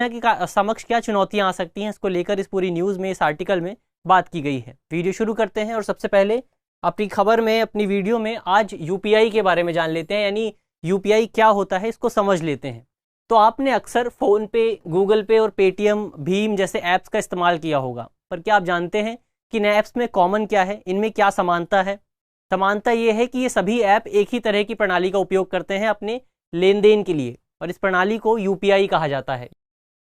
की समक्ष क्या चुनौतियां आ सकती हैं, इसको लेकर इस पूरी न्यूज़ में, इस आर्टिकल में बात की गई है। वीडियो शुरू करते हैं और सबसे पहले अपनी खबर में, अपनी वीडियो में आज यूपीआई के बारे में जान लेते हैं, यानी यूपीआई क्या होता है इसको समझ लेते हैं। तो आपने अक्सर फ़ोन पे, गूगल पे और पेटीएम, भीम जैसे ऐप्स का इस्तेमाल किया होगा, पर क्या आप जानते हैं कि इन ऐप्स में कॉमन क्या है, इनमें क्या समानता है? समानता ये है कि ये सभी ऐप एक ही तरह की प्रणाली का उपयोग करते हैं अपने लेन देन के लिए, और इस प्रणाली को यूपीआई कहा जाता है।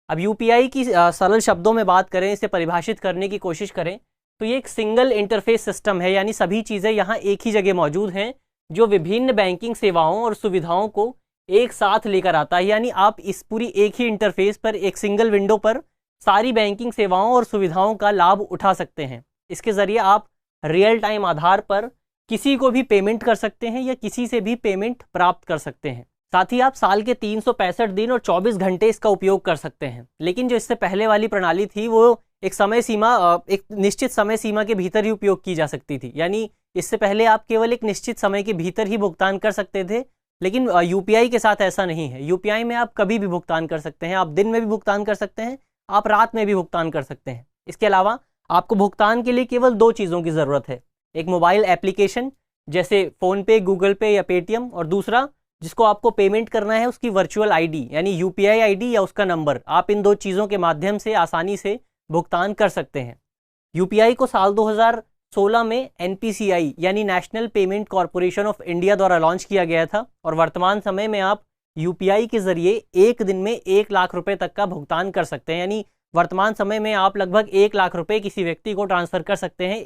अब यूपीआई की सरल शब्दों में बात करें, इसे परिभाषित करने की कोशिश करें, तो ये एक सिंगल इंटरफेस सिस्टम है, यानी सभी चीज़ें यहाँ एक ही जगह मौजूद हैं, जो विभिन्न बैंकिंग सेवाओं और सुविधाओं को एक साथ लेकर आता है। यानी आप इस पूरी एक ही इंटरफेस पर, एक सिंगल विंडो पर सारी बैंकिंग सेवाओं और सुविधाओं का लाभ उठा सकते हैं। इसके ज़रिए आप रियल टाइम आधार पर किसी को भी पेमेंट कर सकते हैं या किसी से भी पेमेंट प्राप्त कर सकते हैं। साथ ही आप साल के 365 दिन और 24 घंटे इसका उपयोग कर सकते हैं। लेकिन जो इससे पहले वाली प्रणाली थी, वो एक निश्चित समय सीमा के भीतर ही उपयोग की जा सकती थी। यानी इससे पहले आप केवल एक निश्चित समय के भीतर ही भुगतान कर सकते थे, लेकिन यूपीआई के साथ ऐसा नहीं है। यूपीआई में आप कभी भी भुगतान कर सकते हैं, आप दिन में भी भुगतान कर सकते हैं, आप रात में भी भुगतान कर सकते हैं। इसके अलावा आपको भुगतान के लिए केवल 2 चीज़ों की ज़रूरत है, एक मोबाइल एप्लीकेशन जैसे फ़ोनपे, गूगल पे या पेटीएम, और दूसरा जिसको आपको पेमेंट करना है उसकी वर्चुअल आईडी, यानी यूपीआई आईडी या उसका नंबर। आप इन 2 चीज़ों के माध्यम से आसानी से भुगतान कर सकते हैं। यूपीआई को साल 2016 में एनपीसीआई यानी national payment corporation of India द्वारा लॉन्च किया गया था, और वर्तमान समय में आप यूपीआई के ज़रिए एक दिन में 1 लाख रुपए तक का भुगतान कर सकते हैं। यानी वर्तमान समय में आप लगभग 1 लाख रुपए किसी व्यक्ति को ट्रांसफ़र कर सकते हैं